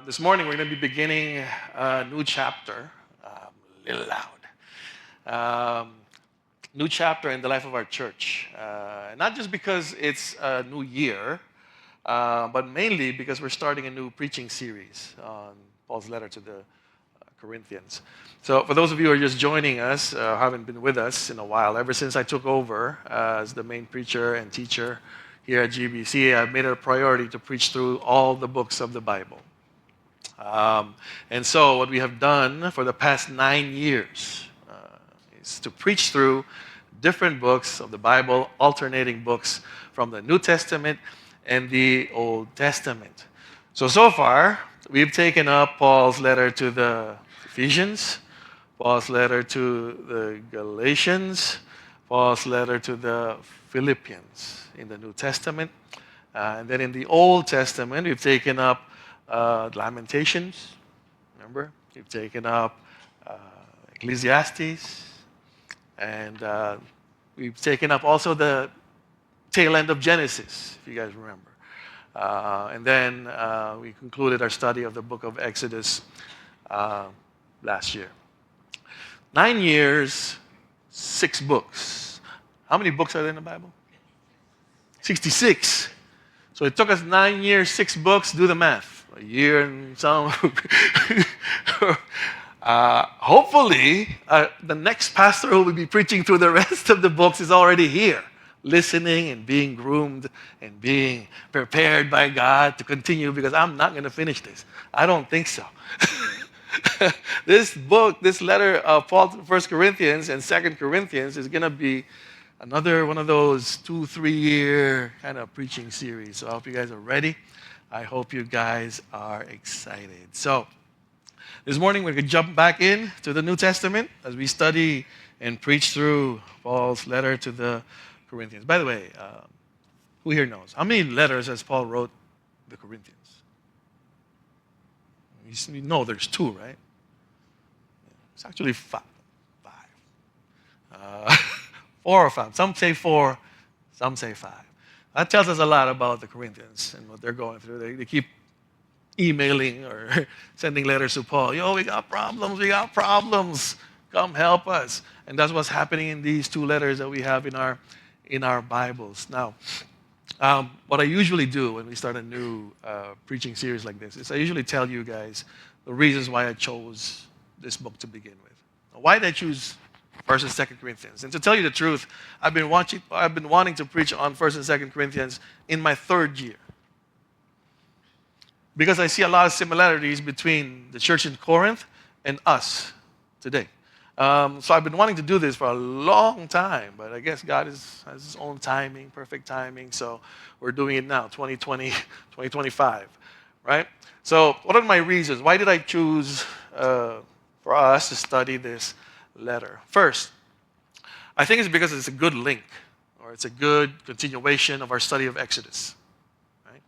This morning we're going to be beginning a new chapter, a little loud. New chapter in the life of our church. Not just because it's a new year, but mainly because we're starting a new preaching series on Paul's letter to the Corinthians. So, for those of you who are just joining us, haven't been with us in a while, ever since I took over as the main preacher and teacher here at GBC, I've made it a priority to preach through all the books of the Bible. And so, what we have done for the past 9 years is to preach through different books of the Bible, alternating books from the New Testament and the Old Testament. So far, we've taken up Paul's letter to the Ephesians, Paul's letter to the Galatians, Paul's letter to the Philippians in the New Testament. And then in the Old Testament, we've taken up Lamentations, remember? We've taken up Ecclesiastes, and we've taken up also the tail end of Genesis, if you guys remember. And then we concluded our study of the book of Exodus last year. 9 years, 6 books. How many books are there in the Bible? 66. So it took us 9 years, 6 books. Do the math. A year and some. Hopefully, the next pastor who will be preaching through the rest of the books is already here, listening and being groomed and being prepared by God to continue, because I'm not going to finish this. I don't think so. This book, this letter of Paul to 1 Corinthians and 2 Corinthians is going to be another one of those 2-3 year kind of preaching series. So I hope you guys are ready. I hope you guys are excited. So this morning we're going to jump back into the New Testament as we study and preach through Paul's letter to the Corinthians. By the way, who here knows? How many letters has Paul wrote the Corinthians? You know there's 2, right? It's actually 5. 4 or 5. Some say 4, some say 5. That tells us a lot about the Corinthians and what they're going through. They keep emailing or sending letters to Paul. Yo, we got problems. Come help us. And that's what's happening in these 2 letters that we have in our Bibles. Now, what I usually do when we start a new preaching series like this is I usually tell you guys the reasons why I chose this book to begin with. Why did I choose 1st and 2nd Corinthians? And to tell you the truth, I've been wanting to preach on 1st and 2nd Corinthians in my 3rd year, because I see a lot of similarities between the church in Corinth and us today. So I've been wanting to do this for a long time, but I guess God has His own timing, perfect timing, so we're doing it now, 2020, 2025, right? So what are my reasons? Why did I choose for us to study this letter? First, I think it's because it's a good link, or it's a good continuation of our study of Exodus. Right?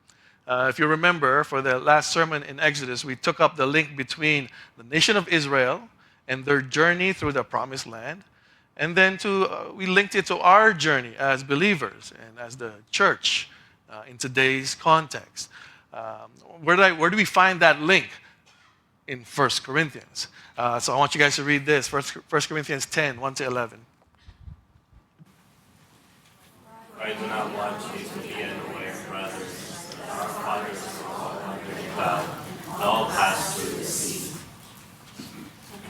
If you remember, for the last sermon in Exodus, we took up the link between the nation of Israel and their journey through the promised land, and then we linked it to our journey as believers and as the church in today's context. Where do we find that link? In 1 Corinthians. So I want you guys to read this, 1 Corinthians 10, 1-11. I do not want you to be unaware, brothers, that our fathers all under the cloud, and all passed through the sea.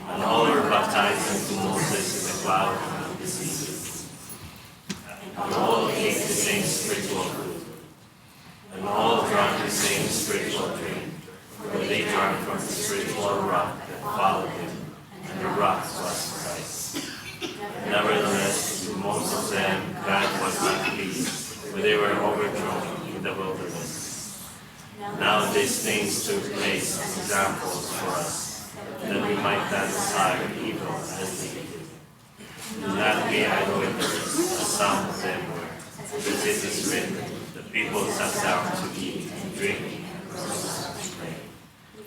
And all were baptized into Moses in the cloud and in the sea. And all ate the same spiritual food, and all drank the same spiritual drink. For they drank from the spiritual rock that followed them, and the rock was Christ. Nevertheless, to most of them God was not pleased, for they were overthrown in the wilderness. Now these things took place as examples for us, that we might not desire evil as they did. Do not be eyewitnesses, as some of them were. Because it is written, the people sat down to eat and drink.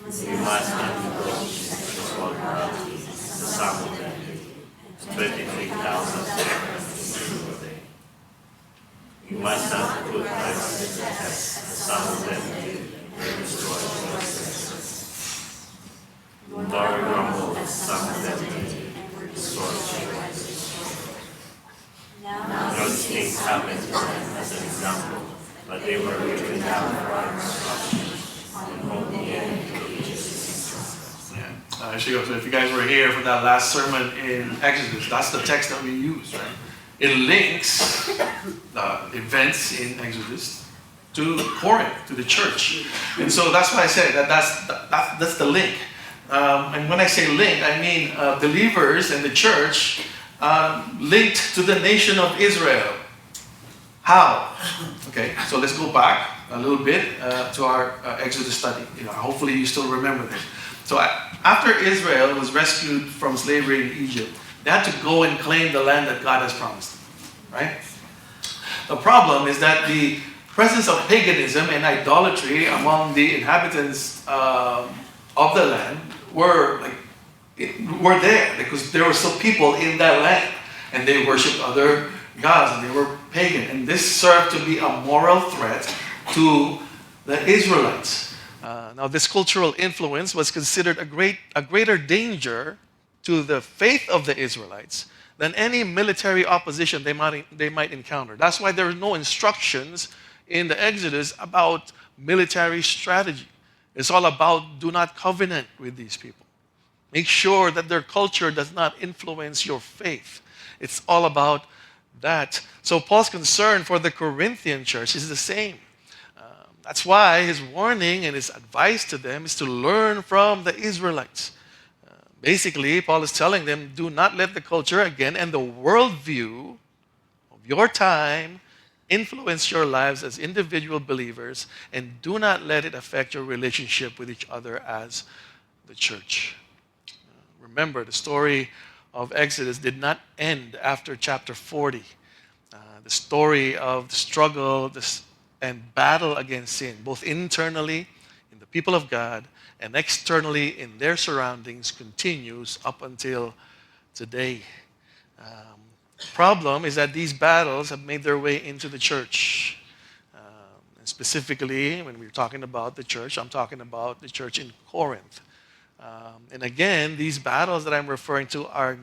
You must not indulge in sexual immorality, as some of them did. 23,000 in a day. You must not put idols to the test, as some of them did, and destroyed yourselves. sword changes. Now these things happened to them as an example, but they were written down for our instruction and hold the end to the ages. Yeah. So if you guys were here for that last sermon in Exodus, that's the text that we use, right? It links the events in Exodus to Corinth, to the church. And so that's why I said that's the link. And when I say link, I mean believers in the church linked to the nation of Israel. How? Okay, so let's go back a little bit to our Exodus study. Hopefully you still remember this. So after Israel was rescued from slavery in Egypt, they had to go and claim the land that God has promised them, right? The problem is that the presence of paganism and idolatry among the inhabitants of the land were there because there were still people in that land, and they worshipped other gods, and they were pagan, and this served to be a moral threat to the Israelites. Now, this cultural influence was considered a greater danger to the faith of the Israelites than any military opposition they might encounter. That's why there are no instructions in the Exodus about military strategy. It's all about do not covenant with these people. Make sure that their culture does not influence your faith. It's all about that. So Paul's concern for the Corinthian church is the same. That's why his warning and his advice to them is to learn from the Israelites. Basically, Paul is telling them, do not let the culture again and the worldview of your time influence your lives as individual believers, and do not let it affect your relationship with each other as the church. Remember, the story of Exodus did not end after chapter 40. The story of the struggle and battle against sin, both internally in the people of God and externally in their surroundings, continues up until today. The problem is that these battles have made their way into the church. And specifically, when we're talking about the church, I'm talking about the church in Corinth. And again, these battles that I'm referring to are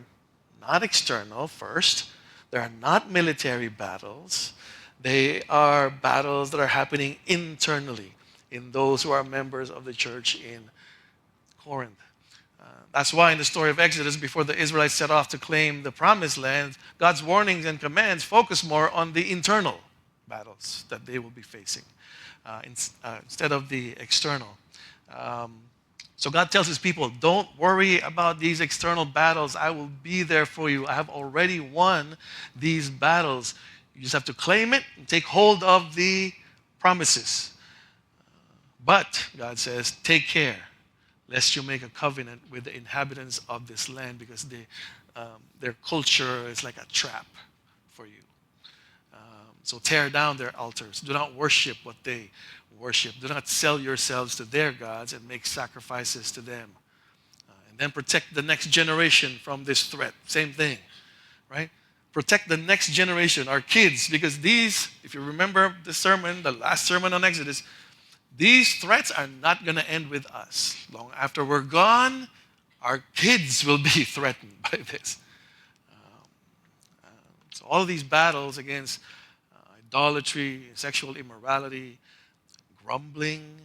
not external, first. They are not military battles. They are battles that are happening internally in those who are members of the church in Corinth. That's why in the story of Exodus, before the Israelites set off to claim the promised land, God's warnings and commands focus more on the internal battles that they will be facing instead of the external. So God tells his people, don't worry about these external battles. I will be there for you. I have already won these battles. You just have to claim it and take hold of the promises. But, God says, take care lest you make a covenant with the inhabitants of this land, because their culture is like a trap for you. So tear down their altars. Do not worship what they worship. Do not sell yourselves to their gods and make sacrifices to them. And then protect the next generation from this threat. Same thing, right? Protect the next generation, our kids, because these, if you remember the sermon, the last sermon on Exodus, these threats are not going to end with us. Long after we're gone, our kids will be threatened by this. So all of these battles against idolatry, sexual immorality, grumbling,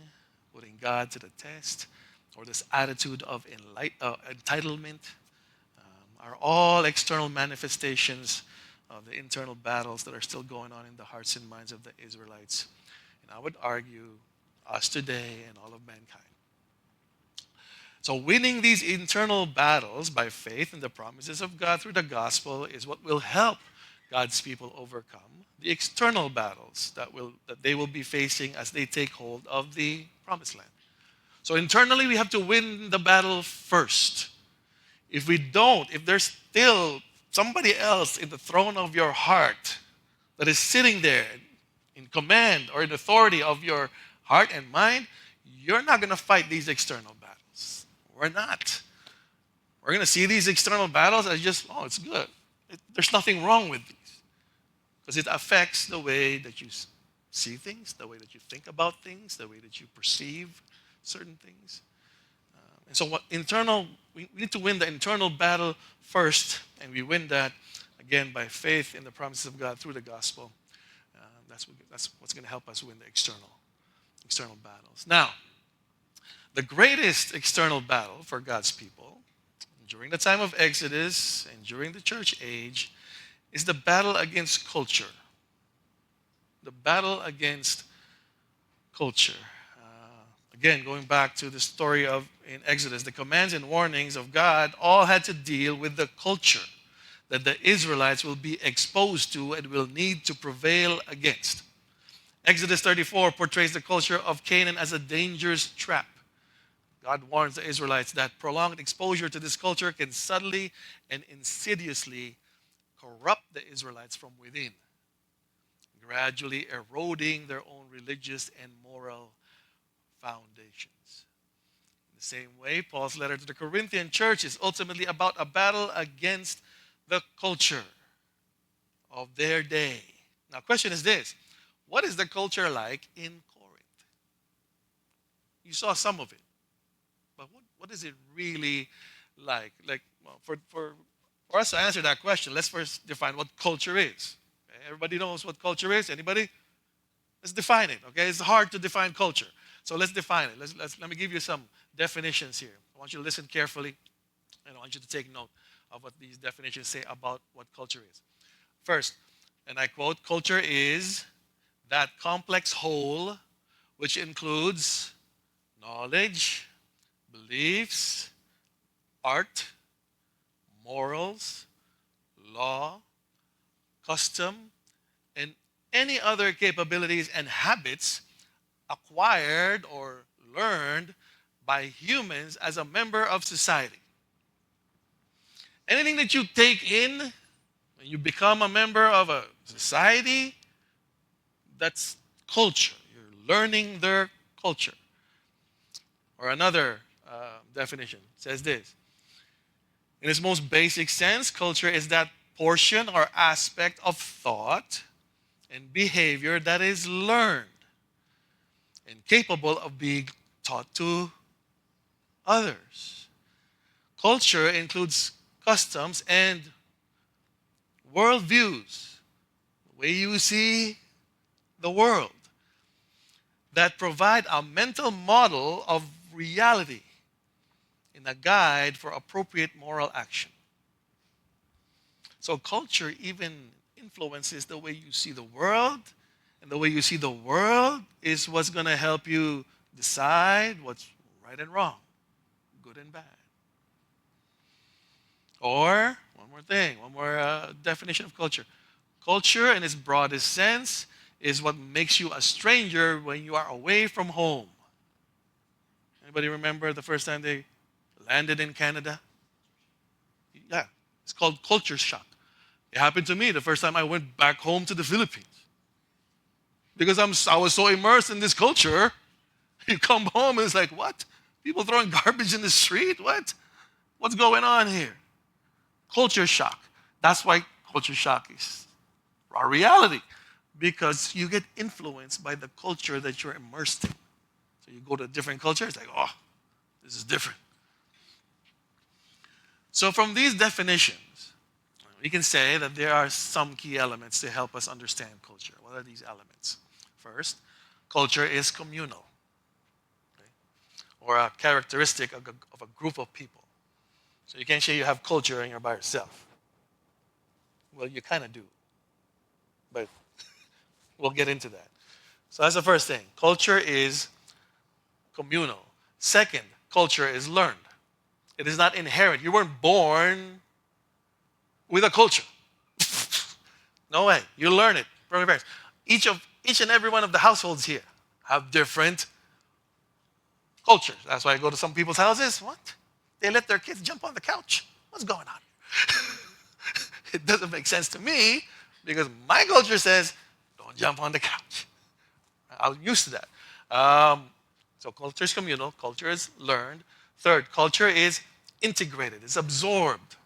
putting God to the test, or this attitude of entitlement, are all external manifestations of the internal battles that are still going on in the hearts and minds of the Israelites. And I would argue us today and all of mankind. So winning these internal battles by faith in the promises of God through the gospel is what will help God's people overcome the external battles that they will be facing as they take hold of the promised land. So internally, we have to win the battle first. If we don't, if there's still somebody else in the throne of your heart that is sitting there in command or in authority of your heart and mind, you're not going to fight these external battles. We're not. We're going to see these external battles as just, oh, it's good. There's nothing wrong with these. Because it affects the way that you see things, the way that you think about things, the way that you perceive certain things. And so, we need to win the internal battle first, and we win that again by faith in the promises of God through the gospel. That's what's going to help us win the external battles. Now, the greatest external battle for God's people during the time of Exodus and during the church age is the battle against culture. The battle against culture. Again, going back to the story of in Exodus, the commands and warnings of God all had to deal with the culture that the Israelites will be exposed to and will need to prevail against. Exodus 34 portrays the culture of Canaan as a dangerous trap. God warns the Israelites that prolonged exposure to this culture can subtly and insidiously corrupt the Israelites from within, gradually eroding their own religious and moral foundations. In the same way, Paul's letter to the Corinthian church is ultimately about a battle against the culture of their day. Now, question is this: what is the culture like in Corinth? You saw some of it, but what is it really like? Well, for us to answer that question, let's first define what culture is. Okay? Everybody knows what culture is. Anybody? Let's define it. Okay, it's hard to define culture, so let's define it. Let me give you some definitions here. I want you to listen carefully, and I want you to take note of what these definitions say about what culture is. First, and I quote, culture is that complex whole which includes knowledge, beliefs, art, morals, law, custom, and any other capabilities and habits acquired or learned by humans as a member of society. Anything that you take in when you become a member of a society, that's culture. You're learning their culture. Or another definition says this: in its most basic sense, culture is that portion or aspect of thought and behavior that is learned and capable of being taught to others. Culture includes customs and worldviews, the way you see the world, that provide a mental model of reality and a guide for appropriate moral action. So culture even influences the way you see the world, and the way you see the world is what's going to help you decide what's right and wrong, good and bad. Or, one more definition of culture. Culture, in its broadest sense, is what makes you a stranger when you are away from home. Anybody remember the first time they landed in Canada? Yeah, it's called culture shock. It happened to me the first time I went back home to the Philippines. Because I was so immersed in this culture, you come home and it's like, what? People throwing garbage in the street? What? What's going on here? Culture shock. That's why culture shock is our reality. Because you get influenced by the culture that you're immersed in. So you go to a different culture, it's like, oh, this is different. So from these definitions, we can say that there are some key elements to help us understand culture. What are these elements? First, culture is communal, okay? Or a characteristic of a group of people. So you can't say you have culture and you're by yourself. Well, you kind of do, but we'll get into that. So that's the first thing. Culture is communal. Second, culture is learned. It is not inherent. You weren't born with a culture. No way. You learn it from your parents. Each and every one of the households here have different cultures. That's why I go to some people's houses. What? They let their kids jump on the couch. What's going on? It doesn't make sense to me because my culture says, don't jump on the couch. I'm used to that. So culture is communal. Culture is learned. Third, culture is integrated. It's absorbed.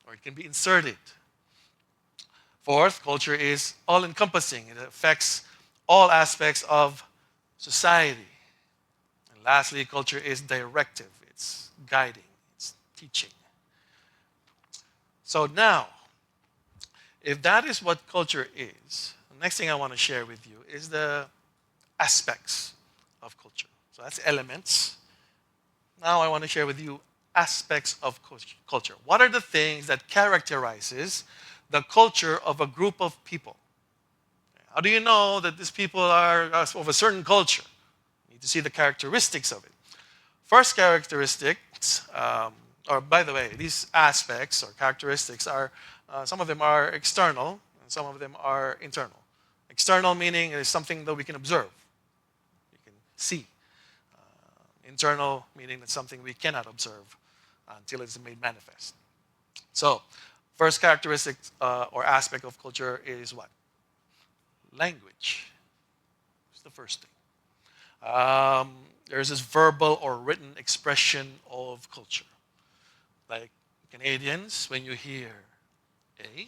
Or it can be inserted. Fourth, culture is all-encompassing. It affects all aspects of society. And And lastly, culture is directive. It's guiding. It's teaching. So now, if that is what culture is, the next thing I want to share with you is the aspects of culture. So that's elements. Now I want to share with you aspects of culture. What are the things that characterizes the culture of a group of people? How do you know that these people are of a certain culture? You need to see the characteristics of it. First characteristics, or by the way, these aspects or characteristics are, some of them are external and some of them are internal. External meaning is something that we can observe, we can see. Internal meaning it's something we cannot observe until it's made manifest. So, first characteristic or aspect of culture is what? Language. It's the first thing. There's this verbal or written expression of culture. Like Canadians, when you hear eh?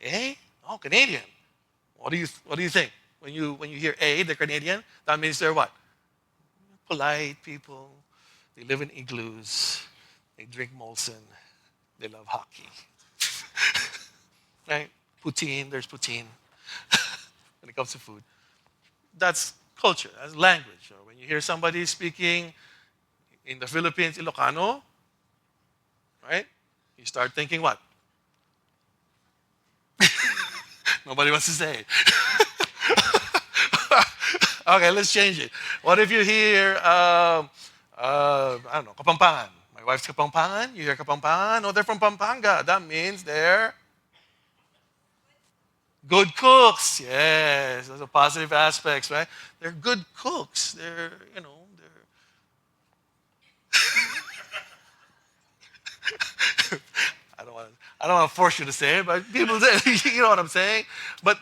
Eh? Oh, Canadian. What do you think? When you hear A, they're Canadian, that means they're what? Polite people. They live in igloos. They drink Molson. They love hockey. Right? Poutine, there's poutine when it comes to food. That's culture, that's language. Or when you hear somebody speaking in the Philippines, Ilocano, right? You start thinking what? Nobody wants to say. Okay, let's change it. What if you hear, I don't know, Kapampangan? My wife's Kapampangan. You hear Kapampangan? Oh, they're from Pampanga. That means they're good cooks. Yes, those are positive aspects, right? They're good cooks. They're I don't want to force you to say it, but people say, you know what I'm saying? But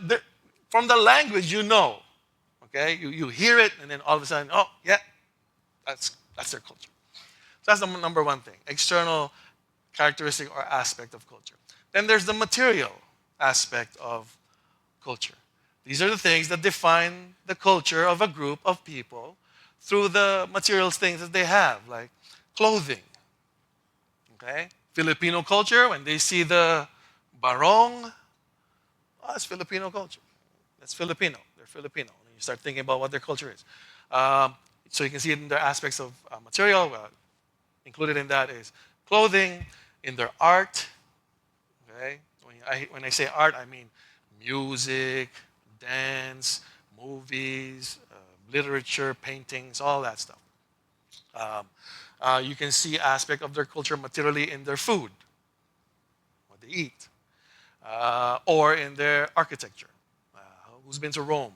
from the language, you know, okay? You hear it, and then all of a sudden, oh, yeah, that's their culture. So that's the number one thing, external characteristic or aspect of culture. Then there's the material aspect of culture. These are the things that define the culture of a group of people through the material things that they have, like clothing. Okay? Filipino culture, when they see the barong, oh, it's Filipino culture. That's Filipino. They're Filipino. And you start thinking about what their culture is. So you can see it in their aspects of material. Included in that is clothing, in their art. Okay? When I say art, I mean music, dance, movies, literature, paintings, all that stuff. You can see aspect of their culture materially in their food, what they eat, or in their architecture. Who's been to Rome?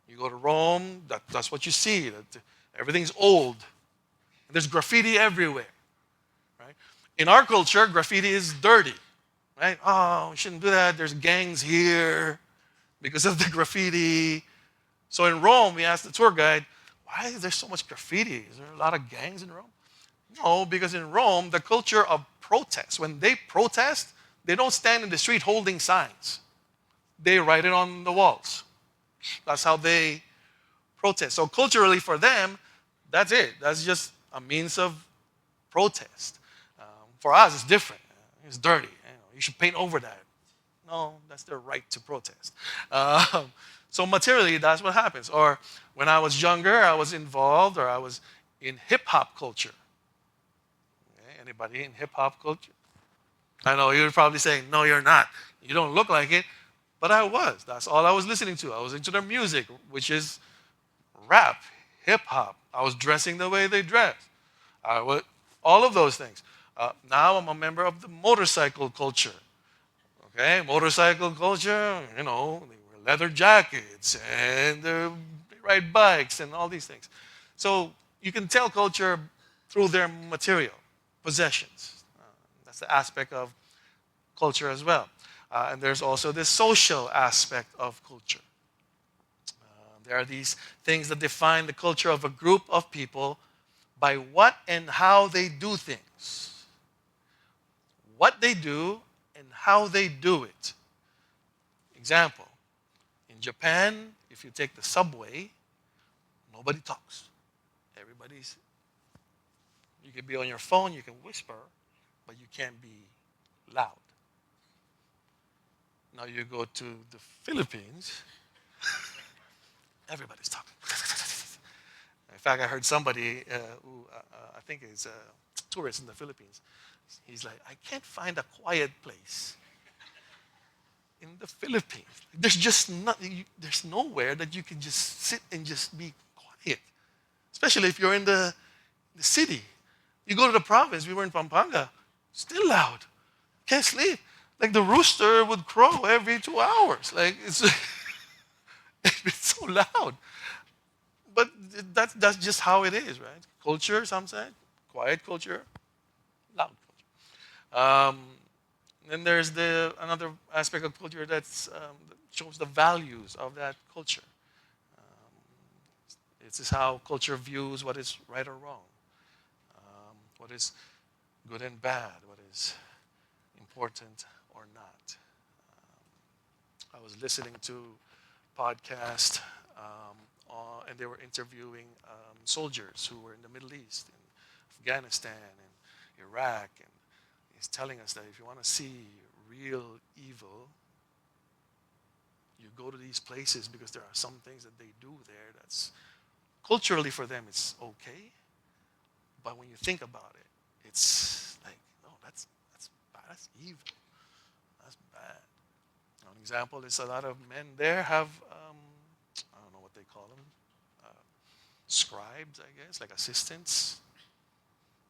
You go to Rome, that's what you see. Everything's old. There's graffiti everywhere. Right? In our culture, graffiti is dirty. Right? Oh, we shouldn't do that. There's gangs here because of the graffiti. So in Rome, we asked the tour guide, why is there so much graffiti? Is there a lot of gangs in Rome? No, because in Rome, the culture of protest, when they protest, they don't stand in the street holding signs. They write it on the walls. That's how they protest. So culturally for them, that's it. That's just a means of protest. For us, it's different. It's dirty. You should paint over that. No, that's their right to protest. So materially, that's what happens. Or when I was younger, I was involved, or I was in hip hop culture. Okay, anybody in hip hop culture? I know you're probably saying, no, you're not. You don't look like it. But I was. That's all I was listening to. I was into their music, which is rap, hip hop. I was dressing the way they dress. All of those things. Now I'm a member of the motorcycle culture. Okay, motorcycle culture, they wear leather jackets and they ride bikes and all these things. So you can tell culture through their material possessions. That's the aspect of culture as well. And there's also the social aspect of culture. There are these things that define the culture of a group of people by what and how they do things. What they do and how they do it. Example, in Japan, if you take the subway, Nobody talks. Everybody's, you can be on your phone, you can whisper, but you can't be loud. Now you go to the Philippines, everybody's talking. In fact, I heard somebody who I think is a tourist in the Philippines. He's like, I can't find a quiet place in the Philippines. There's just not, there's nowhere that you can just sit and just be quiet, especially if you're in the city. You go to the province, we were in Pampanga, still loud. Can't sleep. Like the rooster would crow every 2 hours. Like it's, it's so loud. But that's just how it is, right? Culture, some say, quiet culture, loud culture. Then there's another aspect of culture that shows the values of that culture. This is how culture views what is right or wrong, what is good and bad, what is important or not. I was listening to a podcast, and they were interviewing soldiers who were in the Middle East, in Afghanistan and Iraq, and he's telling us that if you want to see real evil, you go to these places because there are some things that they do there that's culturally for them it's okay, but when you think about it, it's like, no, that's bad, that's evil, that's bad. An example is a lot of men there have, I don't know what they call them, scribes, I guess, like assistants,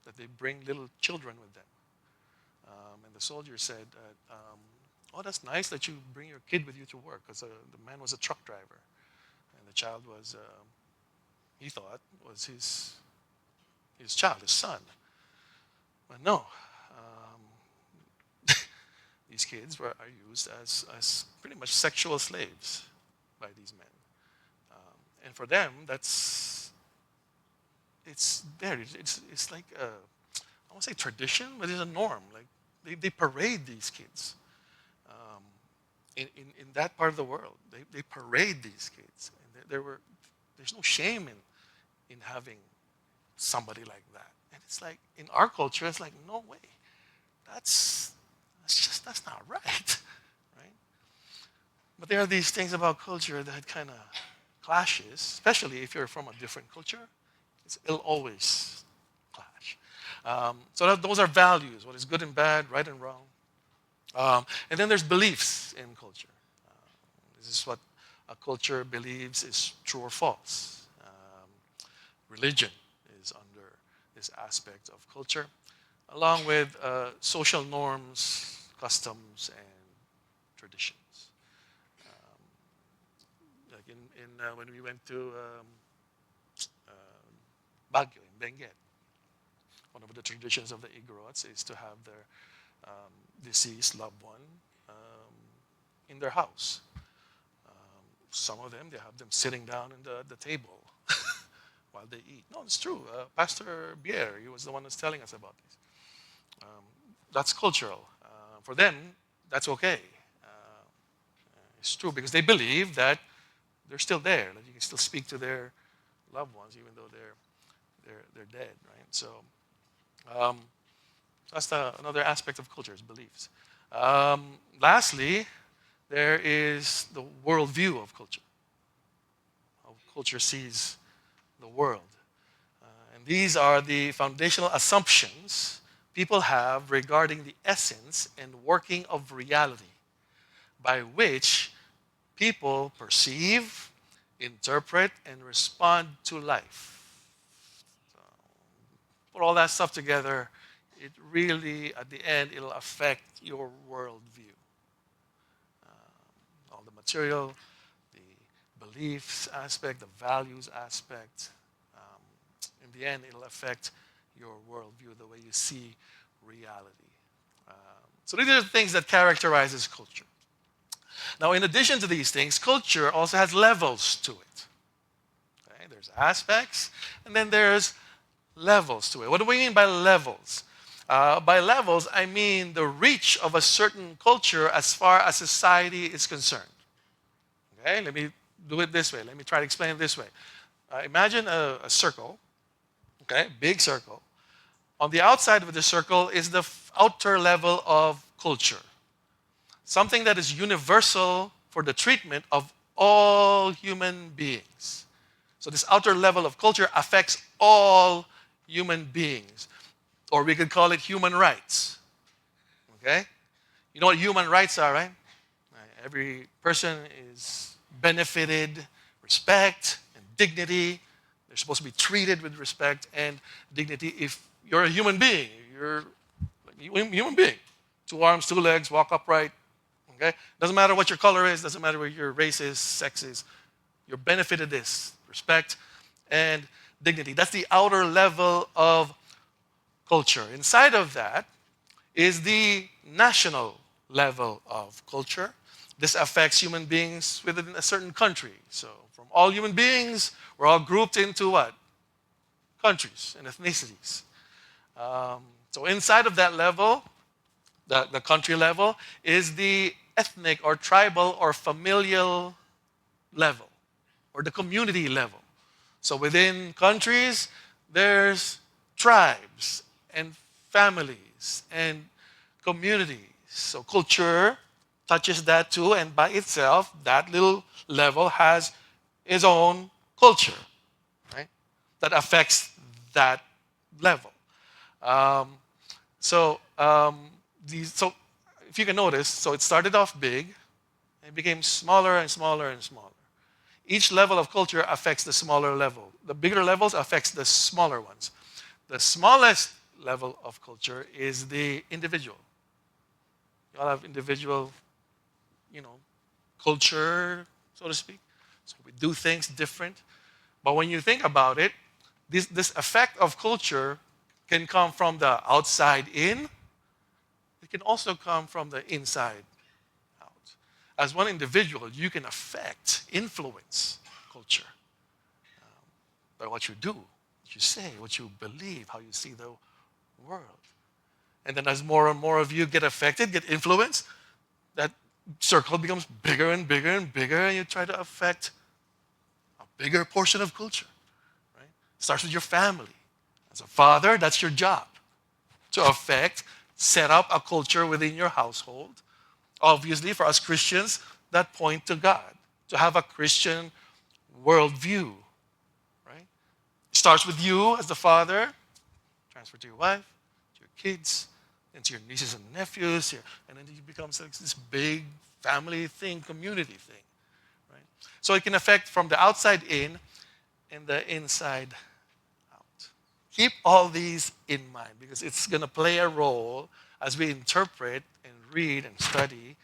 that they bring little children with them. And the soldier said, oh, that's nice that you bring your kid with you to work, because the man was a truck driver, and the child was, he thought, was his child, his son. But no, these kids are used as pretty much sexual slaves by these men. And for them, it's there. It's like, I won't say tradition, but it's a norm. Like they parade these kids. In that part of the world, they parade these kids. And there's no shame in having somebody like that. And it's like, in our culture, it's like, no way. That's not right. Right? But there are these things about culture that kind of clashes, especially if you're from a different culture. It'll always clash. So those are values, what is good and bad, right and wrong. And then there's beliefs in culture. This is what a culture believes is true or false. Religion is under this aspect of culture, along with social norms, customs, and traditions. Like when we went to Baguio in Benguet, one of the traditions of the Igorots is to have their deceased loved one in their house. Some of them, they have them sitting down in the table while they eat. No, it's true. Pastor Bier, he was the one that's telling us about this. That's cultural. For them, that's okay. It's true because they believe that they're still there, that you can still speak to their loved ones even though they're dead, right? So that's another aspect of culture, is beliefs. Lastly, there is the worldview of culture. How culture sees the world. And these are the foundational assumptions people have regarding the essence and working of reality, by which people perceive, interpret, and respond to life. So, put all that stuff together, it really, at the end, it'll affect your worldview. All the material, the beliefs aspect, the values aspect. In the end, it'll affect your worldview, the way you see reality. So these are the things that characterizes culture. Now, in addition to these things, culture also has levels to it. Okay? There's aspects, and then there's levels to it. What do we mean by levels? By levels, I mean the reach of a certain culture as far as society is concerned. Okay, let me do it this way. Let me try to explain it this way. Imagine a circle, okay, big circle. On the outside of the circle is the outer level of culture, something that is universal for the treatment of all human beings. So this outer level of culture affects all human beings, or we could call it human rights. Okay? You know what human rights are, right? Every person is benefited, respect, and dignity. They're supposed to be treated with respect and dignity. If you're a human being, you're a human being. 2 arms, 2 legs, walk upright. Okay? Doesn't matter what your color is, doesn't matter what your race is, sex is. You're benefited this respect and dignity. That's the outer level of culture. Inside of that is the national level of culture. This affects human beings within a certain country. So, from all human beings, we're all grouped into what? Countries and ethnicities. So, inside of that level, the country level, is the ethnic or tribal or familial level, or the community level. So, within countries, there's tribes and families and communities. So, culture touches that too, and by itself, that little level has its own culture, right? That affects that level. Um, so if you can notice, so it started off big, and it became smaller and smaller and smaller. Each level of culture affects the smaller level. The bigger levels affects the smaller ones. The smallest level of culture is the individual. You all have individual, culture, so to speak. So we do things different. But when you think about it, this effect of culture can come from the outside in. It can also come from the inside out. As one individual, you can affect, influence culture by what you do, what you say, what you believe, how you see the world. And then as more and more of you get affected, get influenced, that circle becomes bigger and bigger and bigger, and you try to affect a bigger portion of culture. Right? It starts with your family. As a father, that's your job, to affect, set up a culture within your household. Obviously, for us Christians, that point to God, to have a Christian worldview. Right? It starts with you as the father, transfer to your wife, to your kids, and to your nieces and nephews, and then it becomes like this big family thing, community thing. Right? So it can affect from the outside in and the inside out. Keep all these in mind because it's going to play a role as we interpret and read and study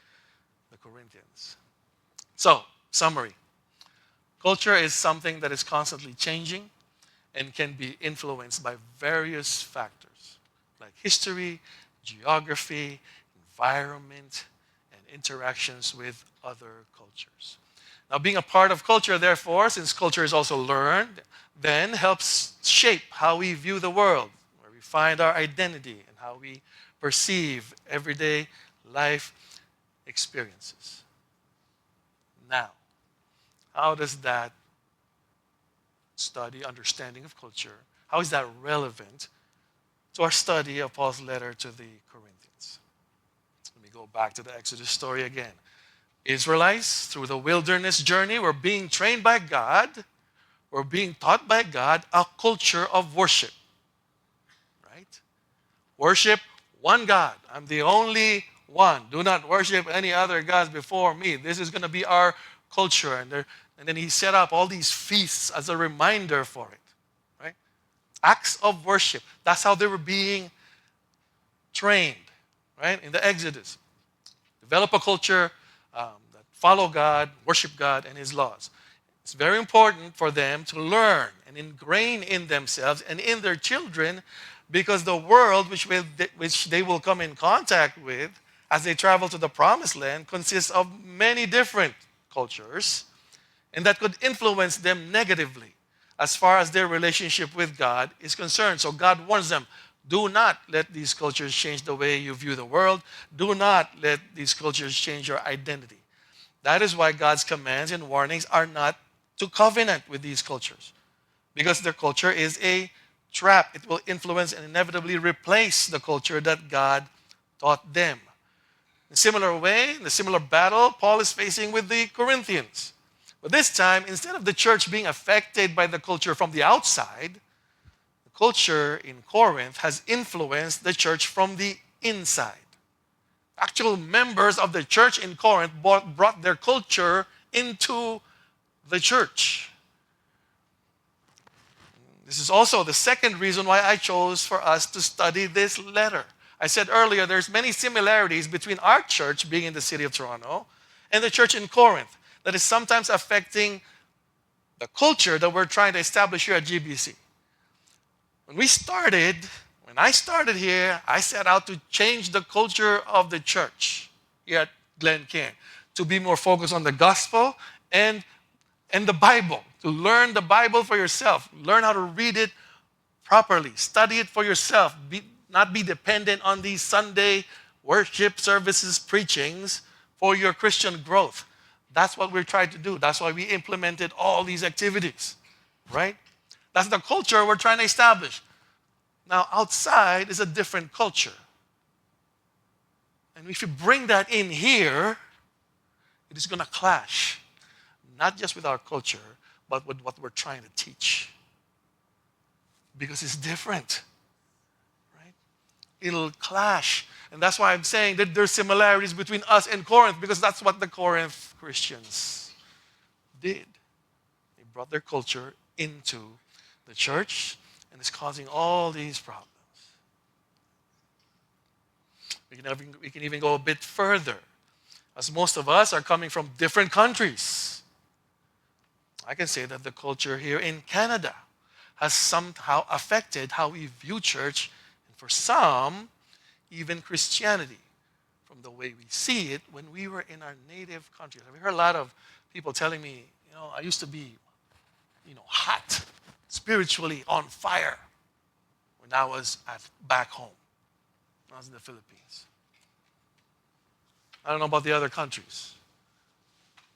the Corinthians. So, summary. Culture is something that is constantly changing and can be influenced by various factors like history, geography, environment, and interactions with other cultures. Now, being a part of culture, therefore, since culture is also learned, then helps shape how we view the world, where we find our identity, and how we perceive everyday life experiences. Now, how does that study, understanding of culture, how is that relevant to our study of Paul's letter to the Corinthians? Let me go back to the Exodus story again. Israelites, through the wilderness journey, were being trained by God, were being taught by God a culture of worship. Right? Worship one God. I'm the only one. Do not worship any other gods before me. This is going to be our culture. And then he set up all these feasts as a reminder for it. Right? Acts of worship. That's how they were being trained, right? In the Exodus. Develop a culture that follow God, worship God, and His laws. It's very important for them to learn and ingrain in themselves and in their children because the world which they will come in contact with as they travel to the promised land consists of many different cultures, and that could influence them negatively as far as their relationship with God is concerned. So God warns them, do not let these cultures change the way you view the world. Do not let these cultures change your identity. That is why God's commands and warnings are not to covenant with these cultures. because their culture is a trap. It will influence and inevitably replace the culture that God taught them. In a similar way, in a similar battle, Paul is facing with the Corinthians. But this time, instead of the church being affected by the culture from the outside, the culture in Corinth has influenced the church from the inside. Actual members of the church in Corinth brought their culture into the church. This is also the second reason why I chose for us to study this letter. I said earlier, there's many similarities between our church being in the city of Toronto and the church in Corinth that is sometimes affecting the culture that we're trying to establish here at GBC. When I started here, I set out to change the culture of the church here at Glen Ken, to be more focused on the gospel and the Bible, to learn the Bible for yourself, learn how to read it properly, study it for yourself, not be dependent on these Sunday worship services preachings for your Christian growth. That's what we're trying to do. That's why we implemented all these activities, right? That's the culture we're trying to establish. Now, outside is a different culture. And if you bring that in here, it is going to clash, not just with our culture, but with what we're trying to teach. Because it's different, right? It'll clash. And that's why I'm saying that there's similarities between us and Corinth, because that's what the Corinth Christians did. They brought their culture into the church, and it's causing all these problems. We can even go a bit further, as most of us are coming from different countries. I can say that the culture here in Canada has somehow affected how we view church, and for some, even Christianity, from the way we see it when we were in our native country. I've heard a lot of people telling me, I used to be, hot, spiritually on fire when I was back home. When I was in the Philippines. I don't know about the other countries,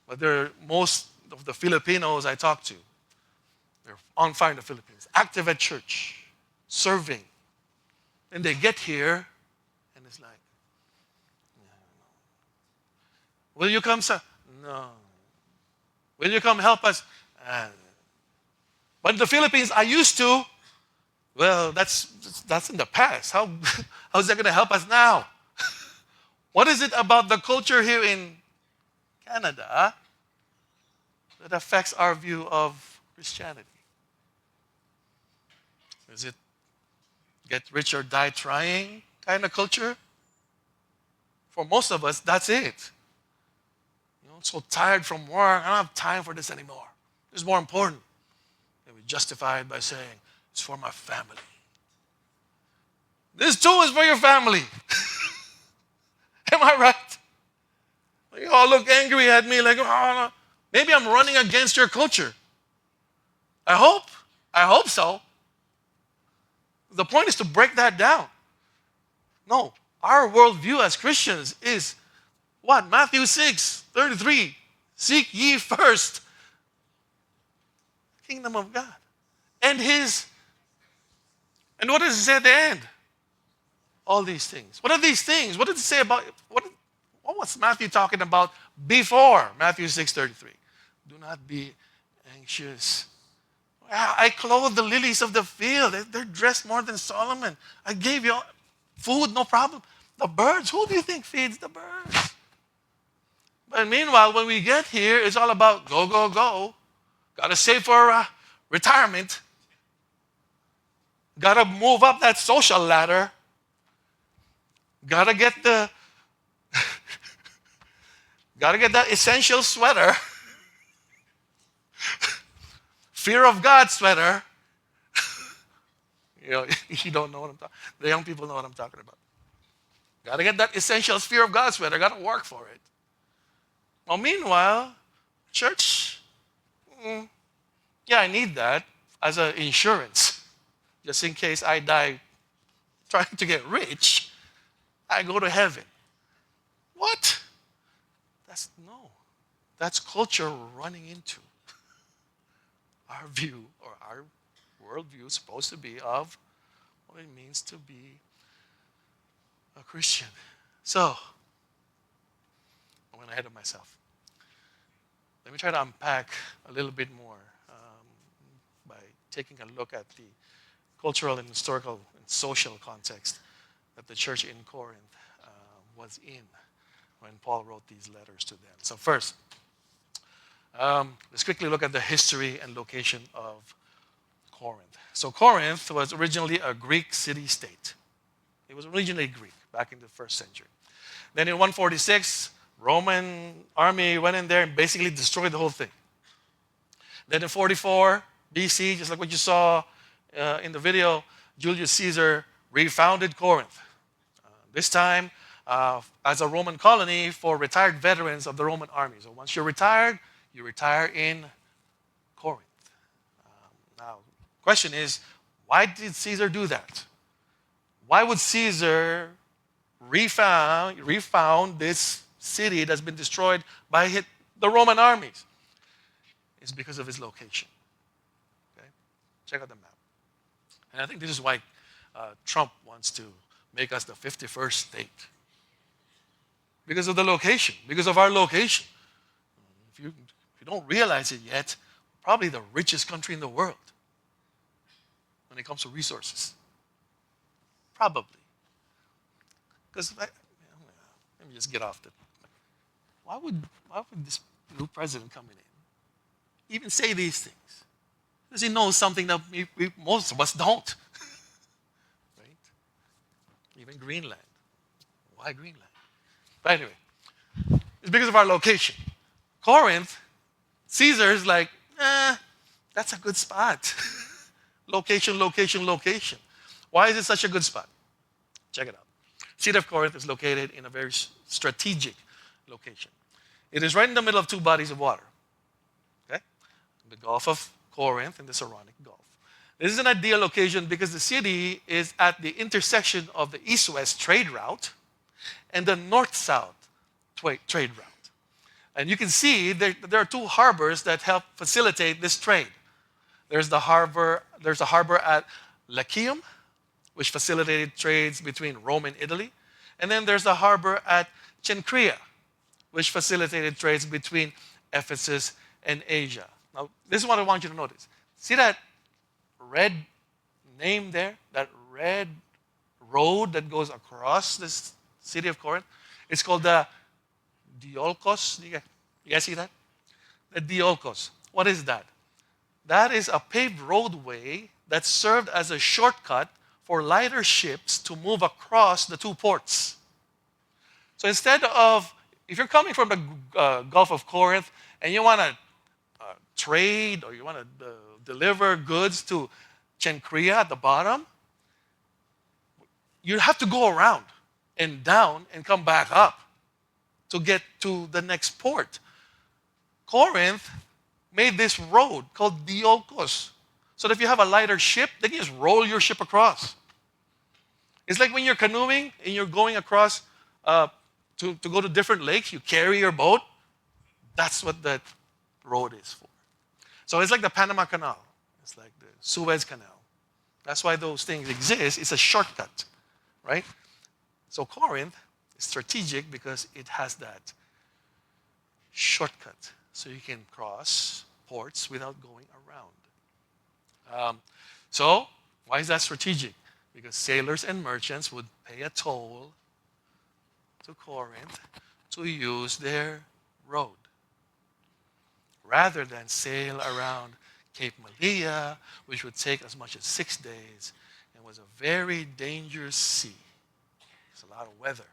but most of the Filipinos I talk to, they're on fire in the Philippines, active at church, serving. And they get here, and it's like, will you come, sir? No. Will you come help us? But in the Philippines, I used to. Well, that's in the past. How's that going to help us now? What is it about the culture here in Canada that affects our view of Christianity? Is it get rich or die trying kind of culture? For most of us, that's it. I'm so tired from work, I don't have time for this anymore. This is more important. And we justify it by saying, it's for my family. This too is for your family. Am I right? You all look angry at me like, oh, maybe I'm running against your culture. I hope so. The point is to break that down. No, our worldview as Christians is what? Matthew 6:33. Seek ye first the kingdom of God. And what does it say at the end? All these things. What are these things? What did it say about, what was Matthew talking about before Matthew 6:33? Do not be anxious. I clothe the lilies of the field. They're dressed more than Solomon. I gave you food, no problem. The birds, who do you think feeds the birds? But meanwhile, when we get here, it's all about go, go, go. Got to save for retirement. Got to move up that social ladder. Got to get that essential sweater. Fear of God sweater. You don't know what I'm talking about. The young people know what I'm talking about. Got to get that essential fear of God sweater. Got to work for it. Well, meanwhile, church, I need that as an insurance. Just in case I die trying to get rich, I go to heaven. What? That's culture running into our view or our worldview supposed to be of what it means to be a Christian. So, I went ahead of myself. Let me try to unpack a little bit more by taking a look at the cultural and historical and social context that the church in Corinth was in when Paul wrote these letters to them. So first, let's quickly look at the history and location of Corinth. So Corinth was originally a Greek city-state. It was originally Greek back in the first century. Then in 146, Roman army went in there and basically destroyed the whole thing. Then in 44 BC, just like what you saw in the video, Julius Caesar refounded Corinth. This time as a Roman colony for retired veterans of the Roman army. So once you're retired, you retire in Corinth. Now, the question is, why did Caesar do that? Why would Caesar refound this city that's been destroyed by the Roman armies? It's because of its location. Okay? Check out the map. And I think this is why Trump wants to make us the 51st state. Because of the location, because of our location. If you don't realize it yet, probably the richest country in the world when it comes to resources. Probably. Because, let me just get off that. Why would this new president come in, even say these things? Because he knows something that most of us don't. Right? Even Greenland. Why Greenland? But anyway, it's because of our location. Corinth, Caesar's like, that's a good spot. Location, location, location. Why is it such a good spot? Check it out. City of Corinth is located in a very strategic location. It is right in the middle of two bodies of water. Okay? The Gulf of Corinth and the Saronic Gulf. This is an ideal location because the city is at the intersection of the east-west trade route and the north-south trade route. And you can see there are two harbors that help facilitate this trade. There's a harbor at Lacedemon, which facilitated trades between Rome and Italy. And then there's the harbor at Cenchreae, which facilitated trades between Ephesus and Asia. Now, this is what I want you to notice. See that red name there? That red road that goes across this city of Corinth? It's called the Diolkos. You guys see that? The Diolkos. What is that? That is a paved roadway that served as a shortcut for lighter ships to move across the two ports. So instead of, if you're coming from the Gulf of Corinth and you want to trade or you want to deliver goods to Cenchreae at the bottom, you have to go around and down and come back up to get to the next port. Corinth made this road called Diolkos, so that if you have a lighter ship, they can just roll your ship across. It's like when you're canoeing and you're going across to go to different lakes, you carry your boat. That's what that road is for. So it's like the Panama Canal. It's like the Suez Canal. That's why those things exist. It's a shortcut, right? So Corinth is strategic because it has that shortcut. So you can cross ports without going around. So why is that strategic? Because sailors and merchants would pay a toll to Corinth to use their road, rather than sail around Cape Malea, which would take as much as 6 days and was a very dangerous sea. It's a lot of weather.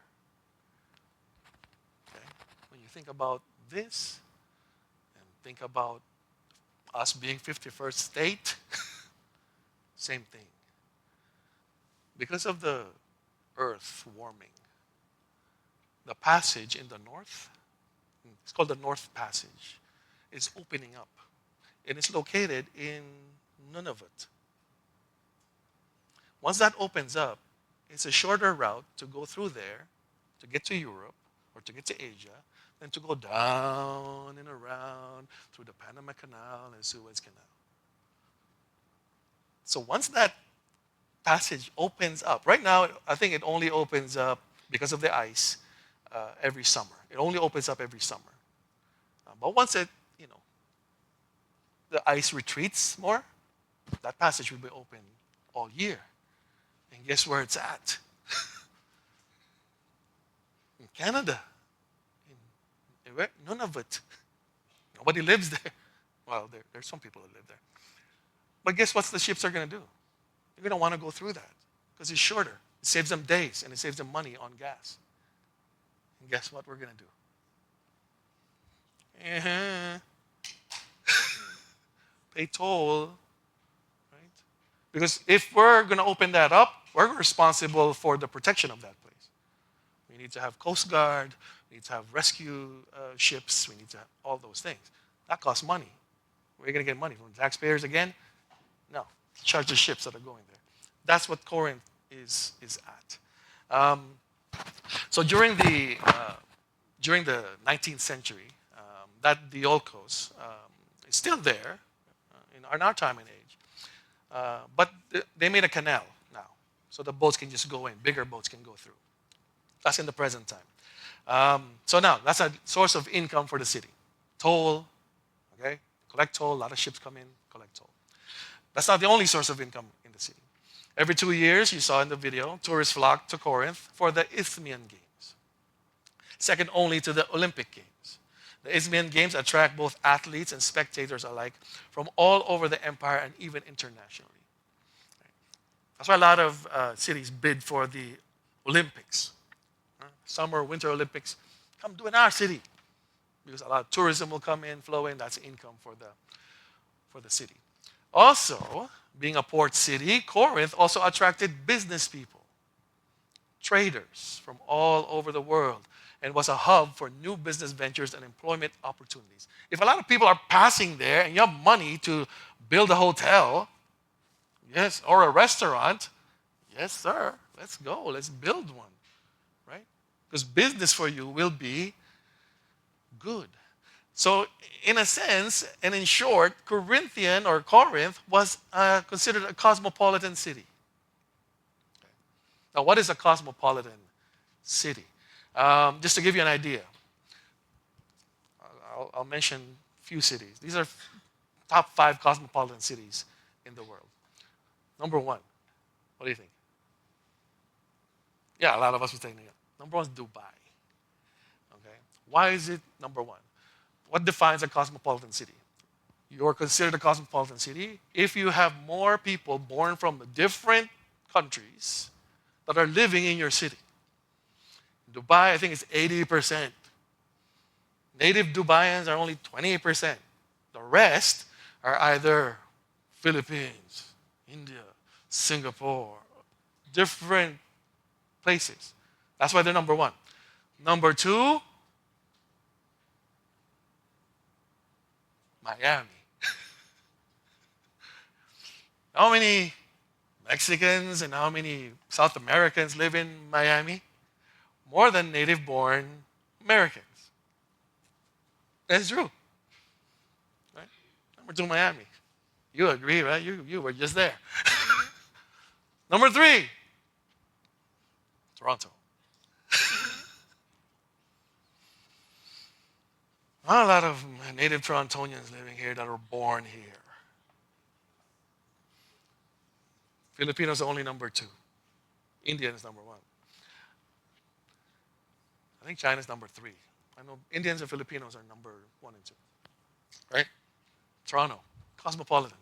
Okay? When you think about this, and think about us being 51st state, same thing. Because of the earth warming, the passage in the north, it's called the North Passage, is opening up. And it's located in Nunavut. Once that opens up, it's a shorter route to go through there, to get to Europe, or to get to Asia, than to go down and around through the Panama Canal and Suez Canal. So once that passage opens up, right now I think it only opens up because of the ice every summer. It only opens up every summer. But once you know, the ice retreats more, that passage will be open all year. And guess where it's at? In Canada. None of it. Nobody lives there. Well, there's some people that live there. But guess what the ships are going to do? They're going to want to go through that because it's shorter. It saves them days and it saves them money on gas. And guess what we're going to do? Pay toll, right? Because if we're going to open that up, we're responsible for the protection of that place. We need to have Coast Guard. We need to have rescue ships. We need to have all those things. That costs money. Where are you going to get money? From taxpayers again? No. Charge the ships that are going there. That's what Corinth is at. So during the 19th century, that Diolkos is still there in our time and age. But they made a canal now. So the boats can just go in. Bigger boats can go through. That's in the present time. So now, that's a source of income for the city. Toll, okay? Collect toll. A lot of ships come in, collect toll. That's not the only source of income in the city. Every 2 years, you saw in the video, tourists flock to Corinth for the Isthmian Games, second only to the Olympic Games. The Isthmian Games attract both athletes and spectators alike from all over the empire and even internationally. That's why a lot of cities bid for the Olympics. Summer, Winter Olympics, come do in our city. Because a lot of tourism will come in, flow in, that's income for the city. Also, being a port city, Corinth also attracted business people, traders from all over the world, and was a hub for new business ventures and employment opportunities. If a lot of people are passing there and you have money to build a hotel, yes, or a restaurant, yes, sir, let's go, let's build one, right? Because business for you will be good. So, in a sense, and in short, Corinth was considered a cosmopolitan city. Now, what is a cosmopolitan city? Just to give you an idea, I'll mention a few cities. These are top 5 cosmopolitan cities in the world. Number 1, what do you think? Yeah, a lot of us would say, number 1 is Dubai. Okay, why is it number 1? What defines a cosmopolitan city? You're considered a cosmopolitan city if you have more people born from different countries that are living in your city. Dubai, I think it's 80%. Native Dubaians are only 28%. The rest are either Philippines, India, Singapore, different places. That's why they're number 1. Number 2, Miami. How many Mexicans and how many South Americans live in Miami? More than native-born Americans. That's true. Right? Number 2, Miami. You agree, right? You were just there. Number 3, Toronto. Not a lot of native Torontonians living here that are born here. Filipinos are only number 2. Indian is number 1. I think China is number 3. I know Indians and Filipinos are number 1 and 2. Right? Toronto, cosmopolitan.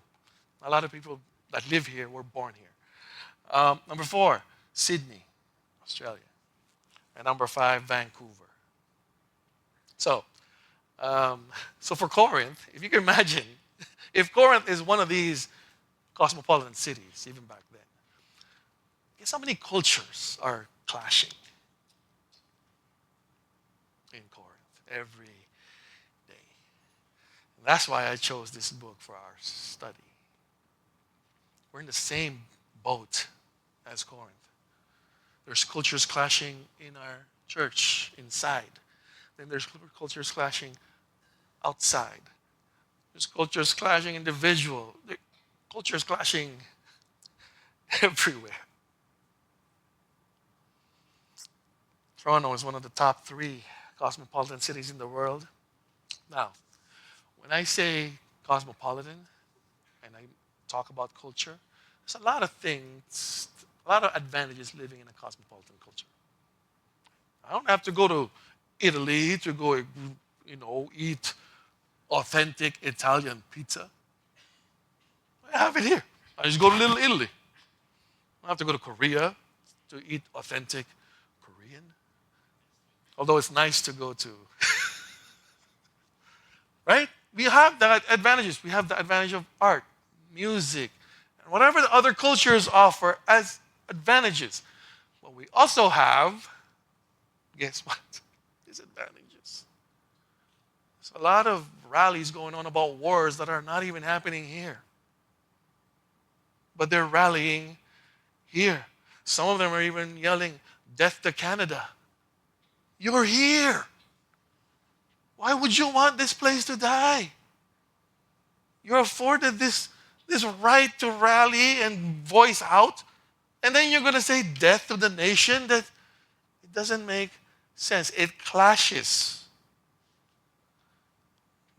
A lot of people that live here were born here. Number 4, Sydney, Australia. And number 5, Vancouver. So for Corinth, if you can imagine, if Corinth is one of these cosmopolitan cities, even back then, guess how many cultures are clashing in Corinth every day? And that's why I chose this book for our study. We're in the same boat as Corinth. There's cultures clashing in our church inside. Then there's cultures clashing outside. There's cultures clashing individual. Cultures clashing everywhere. Toronto is one of the top 3 cosmopolitan cities in the world. Now, when I say cosmopolitan and I talk about culture, there's a lot of things, a lot of advantages living in a cosmopolitan culture. I don't have to go to Italy to go, eat authentic Italian pizza. I have it here. I just go to Little Italy. I don't have to go to Korea to eat authentic Korean. Although it's nice to go to, right? We have the advantages. We have the advantage of art, music, and whatever the other cultures offer as advantages. But we also have, guess what? Disadvantages. There's a lot of rallies going on about wars that are not even happening here. But they're rallying here. Some of them are even yelling, "Death to Canada." You're here. Why would you want this place to die? You're afforded this right to rally and voice out, and then you're going to say death to the nation? That it doesn't make sense. It clashes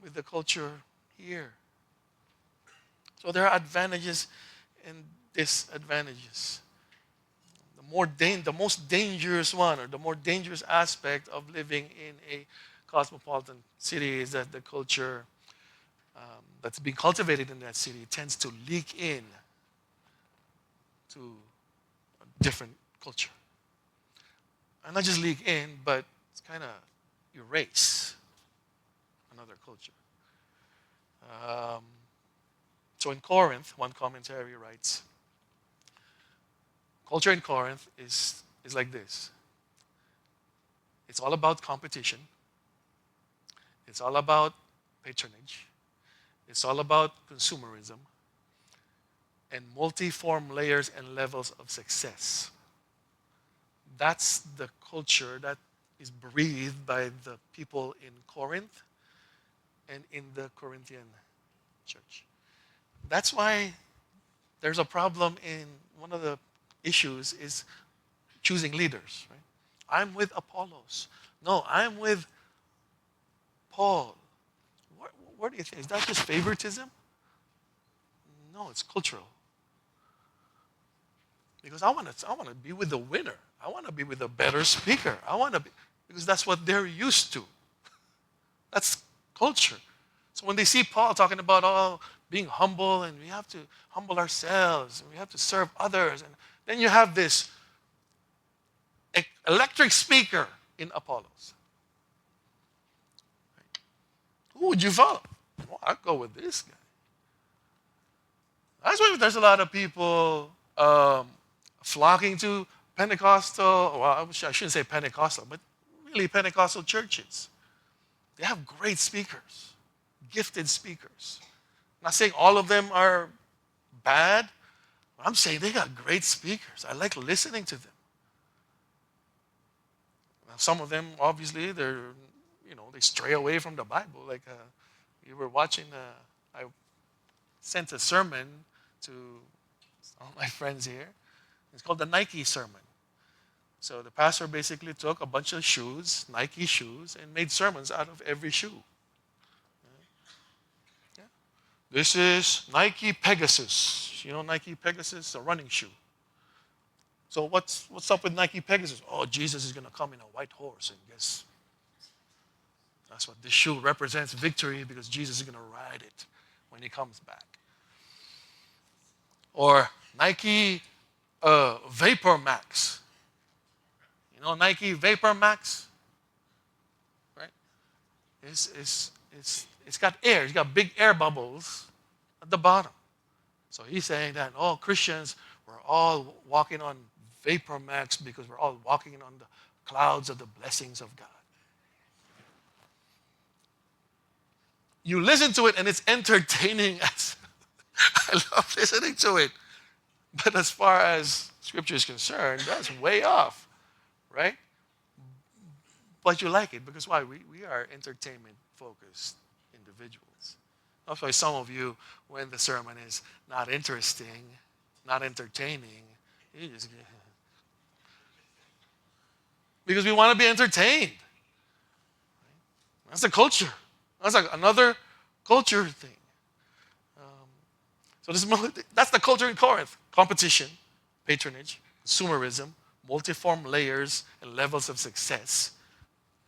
with the culture here. So there are advantages and disadvantages. The most dangerous one, or the more dangerous aspect of living in a cosmopolitan city, is that the culture that's being cultivated in that city tends to leak in to a different culture. And not just leak in, but it's kind of erase another culture. So in Corinth, one commentary writes, culture in Corinth is like this. It's all about competition. It's all about patronage. It's all about consumerism and multi-form layers and levels of success. That's the culture that is breathed by the people in Corinth and in the Corinthian church. That's why there's a problem in one of the issues is choosing leaders. Right? I'm with Apollos. No, I'm with Paul. Where do you think? Is that just favoritism? No, it's cultural. Because I want to be with the winner. I want to be with a better speaker. Because that's what they're used to. That's culture. So when they see Paul talking about being humble, and we have to humble ourselves, and we have to serve others, and then you have this electric speaker in Apollos. Who would you follow? Well, I'd go with this guy. That's why there's a lot of people flocking to Pentecostal, well, I shouldn't say Pentecostal, but really Pentecostal churches. They have great speakers, gifted speakers. I'm not saying all of them are bad, but I'm saying they got great speakers. I like listening to them. Now, some of them, obviously, they stray away from the Bible. Like you were watching, I sent a sermon to all my friends here. It's called the Nike sermon. So the pastor basically took a bunch of shoes, Nike shoes, and made sermons out of every shoe. Yeah. This is Nike Pegasus. You know Nike Pegasus, a running shoe. So what's up with Nike Pegasus? Oh, Jesus is going to come in a white horse, and guess that's what this shoe represents, victory, because Jesus is going to ride it when he comes back. Or Nike Vapor Max. You know Nike Vapor Max? Right? It's got air. It's got big air bubbles at the bottom. So he's saying that, Christians, we're all walking on Vapor Max because we're all walking on the clouds of the blessings of God. You listen to it and it's entertaining. I love listening to it. But as far as Scripture is concerned, that's way off, right? But you like it because why? We are entertainment-focused individuals. That's why some of you, when the sermon is not interesting, not entertaining. You just because we want to be entertained. That's the culture. That's like another culture thing. So that's the culture in Corinth. Competition, patronage, consumerism, multiform layers and levels of success.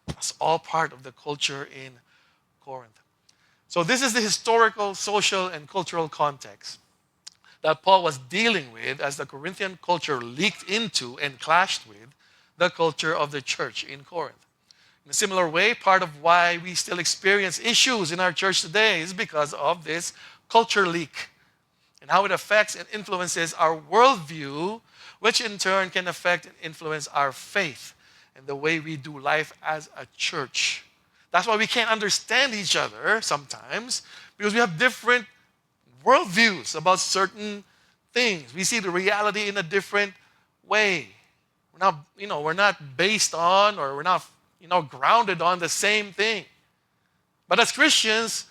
That's all part of the culture in Corinth. So this is the historical, social, and cultural context that Paul was dealing with as the Corinthian culture leaked into and clashed with the culture of the church in Corinth. In a similar way, part of why we still experience issues in our church today is because of this culture leak and how it affects and influences our worldview, which in turn can affect and influence our faith and the way we do life as a church. That's why we can't understand each other sometimes, because we have different worldviews about certain things. We see the reality in a different way. We're not based on, or we're not, grounded on the same thing. But as Christians,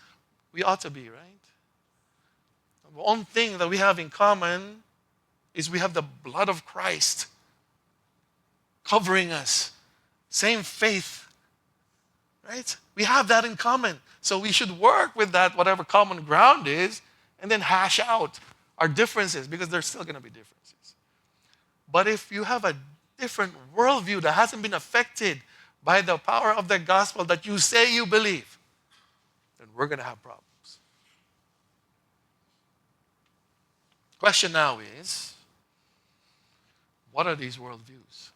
we ought to be, right? The one thing that we have in common is we have the blood of Christ covering us. Same faith, right? We have that in common. So we should work with that, whatever common ground is, and then hash out our differences, because there's still going to be differences. But if you have a different worldview that hasn't been affected by the power of the gospel that you say you believe, then we're going to have problems. Question now is, what are these worldviews?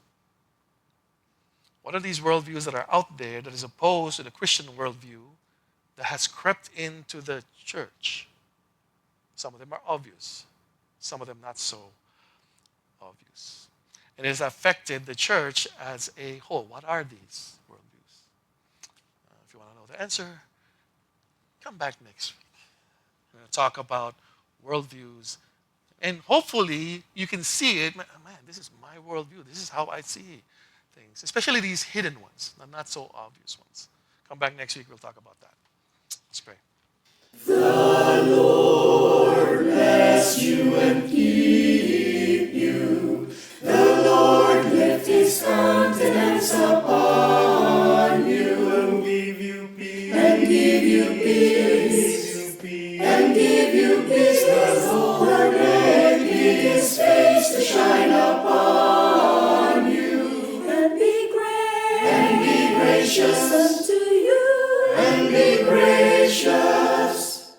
What are these worldviews that are out there that is opposed to the Christian worldview that has crept into the church? Some of them are obvious. Some of them not so obvious. And it has affected the church as a whole. What are these worldviews? If you want to know the answer, come back next week. We're going to talk about worldviews. And hopefully you can see it. Man, this is my worldview. This is how I see things. Especially these hidden ones, the not so obvious ones. Come back next week. We'll talk about that. Let's pray. The Lord bless you and keep you. The Lord lift his countenance upon you and give you peace. and give you peace. And give you peace. The Lord make his face to shine upon you and be gracious unto you and be gracious.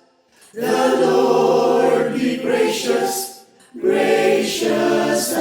The Lord be gracious, gracious